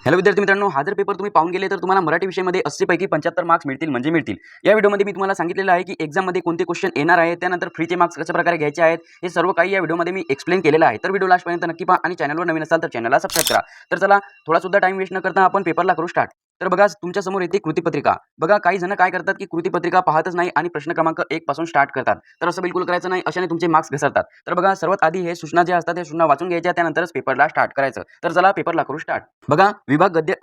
Hello विद्यार्थी मित्रांनो, हा जर पेपर तुम्ही पाहून गेले तर तुम्हाला मराठी विषयामध्ये 80 पैकी 75 मार्क्स मिळतील म्हणजे मिळतील। या व्हिडिओमध्ये मी तुम्हाला सांगितलेलं आहे की एक्झाममध्ये कोणते क्वेश्चन येणार आहेत, त्यानंतर फ्रीचे मार्क्स कशा प्रकारे घ्यायचे आहेत, हे सर्व काही या व्हिडिओमध्ये मी एक्सप्लेन केलेलं आहे। तर व्हिडिओ लास्टपर्यंत नक्की पहा आणि चॅनलवर नवीन असाल तर चॅनलला सबस्क्राइब करा। तर चला, थोडा सुद्धा टाइम वेस्ट न करता आपण पेपरला करू स्टार्ट। तर बघा, तुमच्या समोर येते कृतीपत्रिका। बघा, काही जण काय करतात की कृतीपत्रिका पाहतच नाही आणि प्रश्न क्रमांक 1 पासून स्टार्ट करतात। तर असं बिलकुल करायचं नाही, अशाने तुमचे मार्क्स घसरतात। तर बघा, सर्वात आधी हे सूचना जे असतात ते सूचना वाचून घ्यायच्या, त्यानंतरच पेपरला स्टार्ट करायचं। तर चला पेपरला करू स्टार्ट। बघा, विभाग गद्य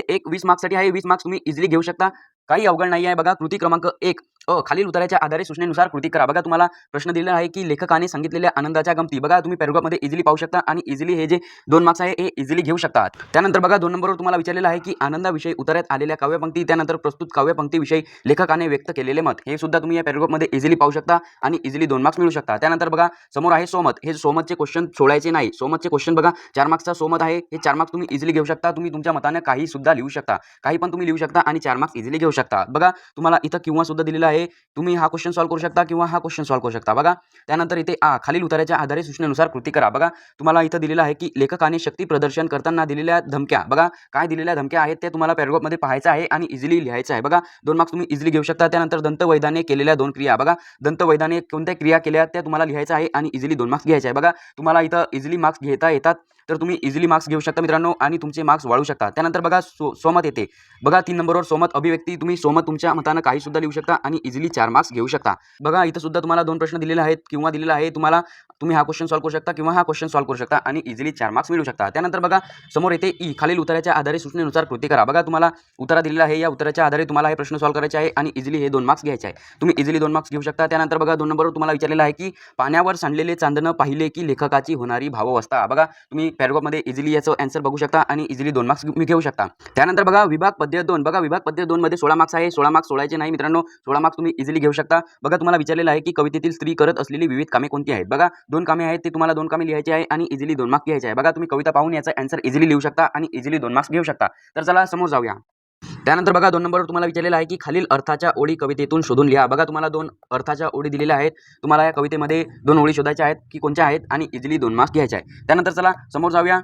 1 20 मार्क्ससाठी आहे। 20 मार्क्स तुम्ही इझिली घेऊ शकता, काही अवघड नाही आहे। बघा, कृती क्रमांक 1 खालील उत्तराच्या आधारे सूचनेनुसार कृती करा। बघा, तुम्हाला प्रश्न दिलेला आहे की लेखकाने सांगितलेल्या आनंदाच्या गमती। बघा, तुम्ही पॅराग्राफमध्ये इझिली पाहू शकता आणि इझिली हे जे 2 मार्क्स आहे हे इझिली घेऊ शकता। त्यानंतर बघा, 2 नंबरवर तुम्हाला विचारलेलं आहे की आनंदाविषयी उत्तरात आलेल्या काव्यपंक्ती, त्यानंतर प्रस्तुत काव्यपंक्तीविषयी लेखकाने व्यक्त केलेले मत, हे सुद्धा तुम्ही या पॅराग्राफमध्ये इझिली पाहू शकता आणि इझिली 2 मार्क्स मिळू शकता। त्यानंतर बघा, समोर आहे सोमत। हे सोमतचे क्वेश्चन सोडायचे नाही। सोमतचे क्वेश्चन बघा, 4 मार्क्सचा सोमत आहे, हे 4 मार्क्स तुम्ही इझिली घेऊ शकता। तुम्ही तुमच्या मताने काही सुद्धा लिहू शकता, काही पण तुम्ही लिहू शकता आणि 4 मार्क्स इझिली घेऊ शकता। बघा, तुम्हाला इथं किंवा सुद्धा दिलेला आहे, तुम्ही हा क्वेश्चन सॉल्व्ह करू शकता किंवा हा क्वेश्चन सॉल्व्ह करू शकता। बघा, त्यानंतर इथे खालील उत्तराच्या आधारे सूचनेनुसार कृती करा। बघा, तुम्हाला इथं दिलेलं आहे की लेखकाने शक्ती प्रदर्शन करताना दिलेल्या धमक्या। बघा, काय दिलेल्या धमक्या आहेत ते तुम्हाला पॅराग्राफमध्ये पाहायचं आहे आणि इझिली लिहायचं आहे। बघा, 2 मार्क्स तुम्ही इझिली घेऊ शकता। त्यानंतर दंतवैद्याने केलेल्या 2 क्रिया। बघा, दंतवैद्याने कोणत्या क्रिया केल्या त्या तुम्हाला लिहायचं आहे आणि इझिली 2 मार्क्स घ्यायचे आहे। बघा, तुम्हाला इथं इझिली मार्क्स घेता येतात, तर तुम्ही इझिली मार्क्स घेऊ शकता मित्रांनो आणि तुमचे मार्क्स वाढू शकता। त्यानंतर बघा, सोमत येते। बघा, 3 नंबरवर सोमत अभिव्यक्ती, तुम्ही सोमत तुमच्या मतानं काही सुद्धा लिहू शकता आणि इझिली 4 मार्क्स घेऊ शकता। बघा, इथं सुद्धा तुम्हाला 2 प्रश्न दिलेले आहेत किंवा दिलेला आहे तुम्हाला, तुम्ही हा क्वेश्चन सॉल्व्ह करू शकता किंवा हा क्वेश्चन सॉल्व्ह करू शकता आणि इझिली 4 मार्क्स मिळू शकता। त्यानंतर बघा, समोर येते खालील उत्तराच्या आधारे सूचनेनुसार कृती करा। बघा, तुम्हाला उत्तर दिलेलं आहे, या उत्तराच्या आधारे तुम्हाला हे प्रश्न सॉल्व्ह करायचे आहे आणि इझिली हे 2 मार्क्स घ्यायचे आहे। तुम्ही इझिली 2 मार्क्स घेऊ शकता। त्यानंतर बघा, 2 नंबरवर तुम्हाला विचारलेलं आहे की पाण्यावर सांडलेले चांदणं पाहिले की लेखकाची होणारी भावावस्था। बघा, तुम्ही पॅराग्राफमध्ये इझिली याचं आन्सर बघू शकता आणि इझिली 2 मार्क्स घेऊ शकता। त्यानंतर बघा, विभाग पद्य 2। बघा, विभाग पद्य 2 मध्ये 16 मार्क्स आहे। 16 मार्क्स सोडायचे नाही मित्रांनो, 16 मार्क्स तुम्ही इझिली घेऊ शकता। बघा, तुम्हाला विचारलेलं आहे की कवितेतील स्त्री करत असलेली विविध कामे कोणती आहेत। बघा, 2 कामे आहेत, ते तुम्हाला 2 कामे लिहायची आहे आणि इझिली 2 मार्क्स घ्यायचे आहे। बघा, तुम्ही कविता पाहून याचा आन्सर इझिली लिहू शकता आणि इझिली 2 मार्क्स घेऊ शकता। तर चला समोर जाऊया। त्यानंतर बघा, 2 नंबरवर तुम्हाला विचारलेलं आहे की खालील अर्थाच्या ओळी कवितेतून शोधून लिहा। बघा, तुम्हाला 2 अर्थाच्या ओळी दिलेल्या आहेत, तुम्हाला या कवितेमध्ये 2 ओळी शोधायच्या आहेत की कोणत्या आहेत आणि इझिली 2 मार्क्स घ्यायचे आहे। त्यानंतर चला समोर जाऊया।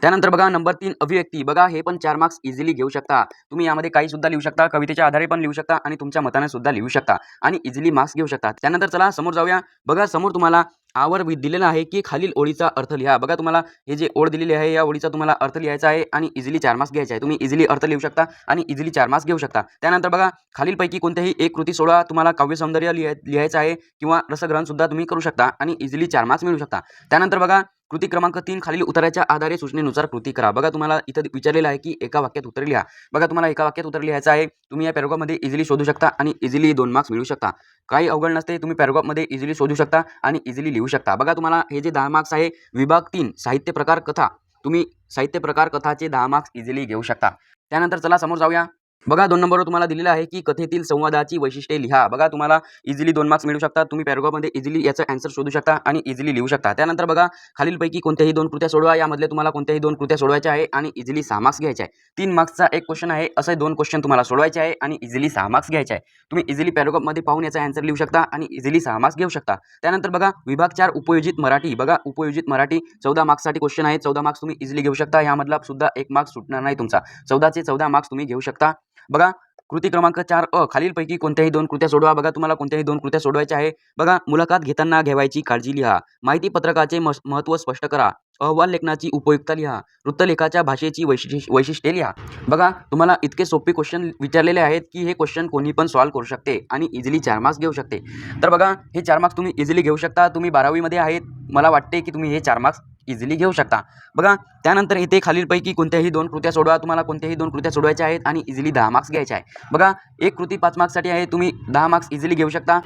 त्यानंतर बघा, नंबर 3 अभिव्यक्ती। बघा, हे पण 4 मार्क्स इझिली घेऊ शकता। तुम्ही यामध्ये काही सुद्धा लिहू शकता, कवितेच्या आधारे पण लिहू शकता आणि तुमच्या मताने सुद्धा लिहू शकता आणि इझिली मार्क्स घेऊ शकता। त्यानंतर चला समोर जाऊया। बघा, समोर तुम्हाला आवर दिलेला आहे की खालील ओळीचा अर्थ लिहा। बघा, तुम्हाला हे जे ओळ दिलेली आहे या ओळीचा तुम्हाला अर्थ लिहायचा आहे आणि इझिली 4 मार्क्स घ्यायचे आहे। तुम्ही इझिली अर्थ लिहू शकता आणि इझिली 4 मार्क्स घेऊ शकता। त्यानंतर बघा, खालीलपैकी कोणत्याही एक कृती सोडवा। तुम्हाला काव्यसौंदर्य लिहायचं आहे किंवा रसग्रहण सुद्धा तुम्ही करू शकता आणि इझिली 4 मार्क्स मिळू शकता। त्यानंतर बघा, कृती क्रमांक 3 खालील उत्तराच्या आधारे सूचनेनुसार कृती करा। बघा, तुम्हाला इथं विचारलेलं आहे की एका वाक्यात उत्तर लिहा। बघा, तुम्हाला एका वाक्यात उत्तर लिहायचं आहे। तुम्ही या पॅराग्राफमध्ये इझिली शोधू शकता आणि इझिली 2 मार्क्स मिळू शकता। काही अवघड नसते, तुम्ही पॅराग्राफमध्ये इझिली शोधू शकता आणि इझिली लिहू शकता। बघा, तुम्हाला हे जे 10 मार्क्स आहे, विभाग 3 साहित्य प्रकार कथा, तुम्ही साहित्य प्रकार कथाचे 10 मार्क्स इझिली घेऊ शकता। त्यानंतर चला समोर जाऊया। बघा, 2 नंबरवर तुम्हाला दिलेलं आहे की कथेतील संवादाची वैशिष्ट्ये लिहा। बघा, तुम्हाला इझिली 2 मार्क्स मिळू शकतात। तुम्ही पॅराग्राफमध्ये इझिली याचं आन्सर शोधू शकता आणि इझिली लिहू शकता। त्यानंतर बघा, खालीलपैकी कोणत्याही 2 कृत्या सोडवा। यामधले तुम्हाला कोणत्याही 2 कृत्या सोडवायच्या आहे आणि इझिली 6 मार्क्स घ्यायचे आहे। 3 मार्क्सचा एक क्वेश्चन आहे, असे 2 क्वेश्चन तुम्हाला सोडवायचे आहे आणि इझिली 6 मार्क्स घ्यायचे आहे। तुम्ही इझिली पॅराग्राफमध्ये पाहून याचा आन्सर लिहू शकता आणि इझिली 6 मार्क्स घेऊ शकता। त्यानंतर बघा, विभाग 4 उपयोजित मराठी। बघा, उपयोजित मराठी 14 मार्क्ससाठी क्वेश्चन आहे। 14 मार्क्स तुम्ही इझिली घेऊ शकता। यामधला सुद्धा 1 मार्क्स सुटणार नाही तुमचा। 14चे 14 मार्क्स तुम्ही घेऊ शकता। बघा, कृती क्रमांक 4 खालीलपैकी कोणत्याही 2 कृत्या सोडवा। बघा, तुम्हाला कोणत्याही 2 कृत्या सोडवायच्या आहे। बघा, मुलाखत घेताना घ्यावयाची काळजी लिहा, माहिती पत्रकाचे महत्त्व स्पष्ट करा, अहवाल लेखनाची उपयुक्तता लिहा, वृत्तलेखाच्या भाषेची वैशिष्ट्ये लिहा। बघा, तुम्हाला इतके सोपे क्वेश्चन विचारलेले आहेत की हे क्वेश्चन कोणी पण सॉल्व्ह करू शकते आणि इझिली 4 मार्क्स घेऊ शकते। तर बघा, हे 4 मार्क्स तुम्ही इझिली घेऊ शकता। तुम्ही 12वी मध्ये आहेत, मला वाटते की तुम्ही हे 4 मार्क्स इझिली घेऊ शकता। बघा, त्यानंतर इथे खालीलपैकी कोणत्याही 2 कृत्या सोडवा। तुम्हाला कोणत्याही 2 कृत्या सोडवायच्या आहेत आणि इझिली 10 मार्क्स घ्यायचे आहे। बघा, एक कृती 5 मार्क्ससाठी आहे, तुम्ही 10 मार्क्स इझिली घेऊ शकता।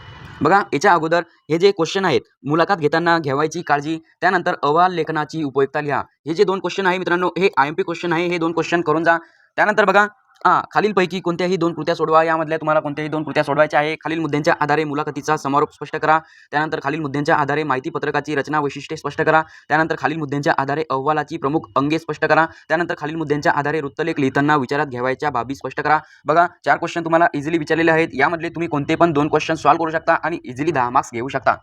बघा, याच्या अगोदर हे जे क्वेश्चन आहेत, मुलाखत घेताना घ्यावयाची काळजी, त्यानंतर अहवाल लेखनाची उपयुक्तता लिहा, हे जे 2 क्वेश्चन आहे मित्रांनो, हे IMP क्वेश्चन आहे। हे 2 क्वेश्चन करून जा। त्यानंतर बघा, खालीलपैकी कोणत्याही 2 कृत्या सोडवा। यामधल्या तुम्हाला कोणत्याही 2 कृत्या सोडवायच्या आहे। खालील मुद्द्यांच्या आधारे मुलाखतीचा समारोप स्पष्ट करा। त्यानंतर खालील मुद्द्यांच्या आधारे माहिती पत्रकाची रचना वैशिष्ट्ये स्पष्ट करा। त्यानंतर खालील मुद्द्यांच्या आधारे अहवालाची प्रमुख अंगे स्पष्ट करा। त्यानंतर खालील मुद्द्यांच्या आधारे वृत्तलेख लिहिताना विचारात घ्यावयाच्या बाबी स्पष्ट करा। बघा, 4 क्वेश्चन तुम्हाला इझिली विचारलेले आहेत। यामधले तुम्ही कोणते पण 2 क्वेश्चन सॉल्व्ह करू शकता आणि इझिली 10 मार्क्स घेऊ शकता।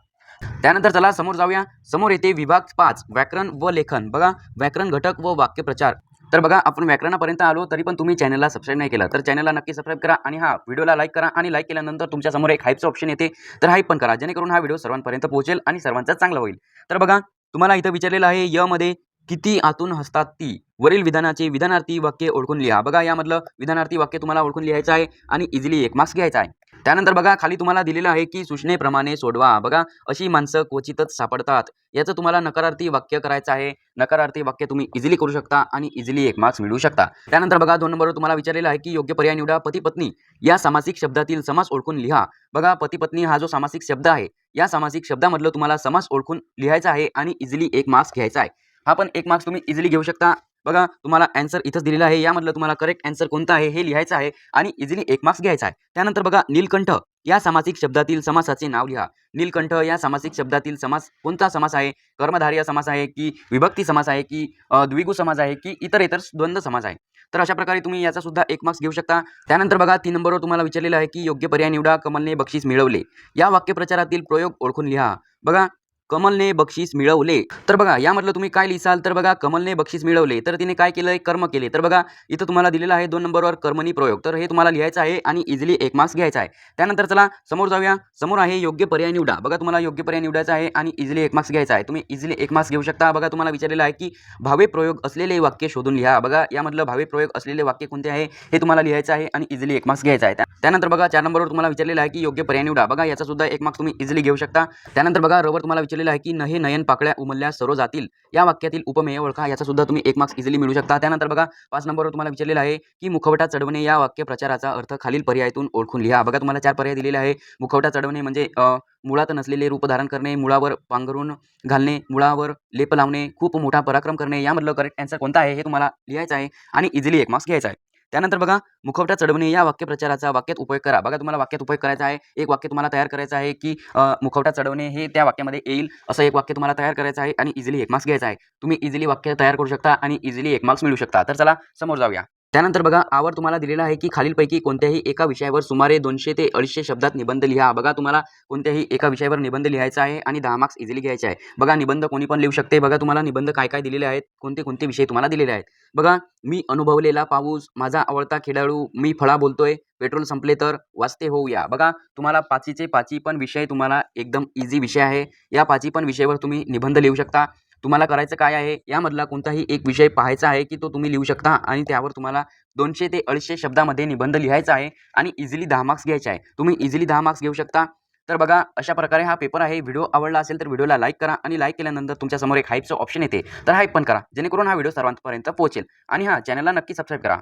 त्यानंतर चला समोर जाऊया। समोर येते विभाग 5 व्याकरण व लेखन। बघा, व्याकरण घटक व वाक्यप्रचार। तर बघा आपण व्याकरणापर्यंत आलो तरी पण तुम्ही चॅनलला सबस्क्राईब नाही केलं तर चॅनलला नक्की सबस्क्राईब करा आणि हा व्हिडिओला लाईक करा आणि लाईक केल्यानंतर तुमच्यासमोर एक हाईपचं ऑप्शन येते तर हाईप पण करा जेणेकरून हा व्हिडिओ सर्वांपर्यंत पोहोचेल आणि सर्वांचा चांगला होईल. तर बघा तुम्हाला इथं विचारलेलं आहे य मध्ये किती आतून हसतात ती वरील विधानाचे विधानार्थी वाक्य ओळखून लिहा. बघा यामधलं विधानार्थी वाक्य तुम्हाला ओळखून लिहायचं आहे आणि इझिली 1 मार्क्स घ्यायचा आहे. त्यानंतर बघा खाली तुम्हाला दिलेलं आहे की सूचनेप्रमाणे सोडवा. बघा अशी माणसं क्वचितच सापडतात. याचं तुम्हाला नकारार्थी वाक्य करायचं आहे. नकारार्थी वाक्य तुम्ही इझिली करू शकता आणि इझिली 1 मार्क्स मिळवू शकता. त्यानंतर बघा 2 नंबरवर तुम्हाला विचारलेलं आहे की योग्य पर्याय निवडा. पती पत्नी या सामासिक शब्दातील समास ओळखून लिहा. बघा पती पत्नी हा जो सामासिक शब्द आहे या सामासिक शब्दामधलं तुम्हाला समास ओळखून लिहायचा आहे आणि इझिली 1 मार्क्स घ्यायचा आहे. हा पण 1 मार्क्स तुम्ही इझिली घेऊ शकता. बघा तुम्हाला आन्सर इथंच दिलेला आहे. यामधलं तुम्हाला करेक्ट आन्सर कोणता आहे हे लिहायचं आहे आणि इझिली 1 मार्क्स घ्यायचा आहे. त्यानंतर बघा नीलकंठ या सामासिक शब्दातील समासाचे नाव लिहा. नीलकंठ या सामासिक शब्दातील समास कोणता समास आहे? कर्मधारय समास आहे की विभक्ती समास आहे की द्विगु समास आहे की इतर द्वंद्व समास आहे. तर अशा प्रकारे तुम्ही याचा सुद्धा 1 मार्क्स घेऊ शकता. त्यानंतर बघा 3 नंबरवर तुम्हाला विचारलेलं आहे की योग्य पर्याय निवडा. कमलने बक्षीस मिळवले या वाक्यप्रचारातील प्रयोग ओळखून लिहा. बघा कमलने बक्षीस मिळवले तर बघा यामधलं तुम्ही काय लिहिसाल तर बघा कमलने बक्षीस मिळवले तर तिने काय केलंय कर्म केले. तर बघा इथं तुम्हाला दिलेलं आहे 2 नंबरवर कर्मणी प्रयोग तर हे तुम्हाला लिहायचं आहे आणि इझिली 1 मार्क्स घ्यायचा आहे. त्यानंतर चला समोर जाऊया. समोर आहे योग्य पर्याय निवडा. बघा तुम्हाला योग्य पर्याय निवडायचा आहे आणि इझिली 1 मार्क्स घ्यायचा आहे. तुम्ही इझिली 1 मार्क्स घेऊ शकता. बघा तुम्हाला विचारलेलं आहे की भावे प्रयोग असलेले वाक्य शोधून लिहा. बघा यामधलं भावे प्रयोग असलेले वाक्य कोणते आहे हे तुम्हाला लिहायचं आहे आणि इझिली 1 मार्क्स घ्यायचा आहे. त्यानंतर बघा 4 नंबरवर तुम्हाला विचारलेलं आहे की योग्य पर्याय निवडा. बघा याचा सुद्धा 1 मार्क्स तुम्ही इझिली घेऊ शकता. त्यानंतर बघा रवर तुम्हाला विचारलेलं आहे की नहे नयन पाकळ्या उमलल्या सर्व जातील या वाक्यातील उपमेय ओळखा. याचा सुद्धा तुम्ही 1 मार्क्स इझिली मिळू शकता. त्यानंतर बघा 5 नंबरवर तुम्हाला विचारलेलं आहे की मुखवटा चढवणे या वाक्य प्रचाराचा अर्थ खालील पर्यायातून ओळखून लिहा. बघा तुम्हाला 4 पर्याय दिलेले आहे. मुखवटा चढवणे म्हणजे मुळात नसलेले रूप धारण करणे, मुळावर पांघरून घालणे, मुळावर लेप लावणे, खूप मोठा पराक्रम करणे. यामधलं करेक्ट आन्सर कोणता आहे हे तुम्हाला लिहायचं आहे आणि इझिली 1 मार्क्स घ्यायचा आहे. त्यानंतर बघा मुखवटा चढवणे या वाक्यप्रचाराचा वाक्यात उपयोग करा. बघा तुम्हाला वाक्यात उपयोग करायचा आहे. एक वाक्य तुम्हाला तयार करायचं आहे की मुखवटा चढवणे हे त्या वाक्यामध्ये येईल असं एक वाक्य तुम्हाला तयार करायचं आहे आणि इझिली 1 मार्क्स घ्यायचा आहे. तुम्ही इझिली वाक्य तयार करू शकता आणि इझिली 1 मार्क्स मिळू शकता. तर चला समोर जाऊया. त्यानंतर बघा आवर तुम्हाला दिलेला आहे की खालीलपैकी कोणत्याही एका विषयावर सुमारे 200 ते 250 शब्दात निबंध लिहा. बघा तुम्हाला कोणत्याही एका विषयावर निबंध लिहायचा आहे आणि 10 मार्क्स इझिली घ्यायचे आहे. बघा निबंध कोणी पण लिहू शकते. बघा तुम्हाला निबंध काय काय दिलेले आहेत, कोणते कोणते विषय तुम्हाला दिलेले आहेत. बघा मी अनुभवलेला पाऊस, माझा आवडता खेळाडू, मी फळा बोलतोय, पेट्रोल संपले तर, वाचते होऊया. बघा तुम्हाला पाचीचे पाची पण विषय तुम्हाला एकदम इझी विषय आहे. या पाची पण विषयावर तुम्ही निबंध लिहू शकता. तुम्हाला करायचं काय आहे यामधला कोणताही एक विषय पाहायचा आहे की तो तुम्ही लिहू शकता आणि त्यावर तुम्हाला 200 ते 250 शब्दामध्ये निबंध लिहायचा आहे आणि इझिली 10 मार्क्स घ्यायचे आहे. तुम्ही इझिली 10 मार्क्स घेऊ शकता. तर बघा अशा प्रकारे हा पेपर आहे. व्हिडिओ आवडला असेल तर व्हिडिओला लाईक करा आणि लाईक केल्यानंतर तुमच्यासमोर एक हाईपचं ऑप्शन येते तर हाईप पण करा जेणेकरून हा व्हिडिओ सर्वांपर्यंत पोहोचेल आणि हा चॅनलला नक्की सबस्क्राईब करा.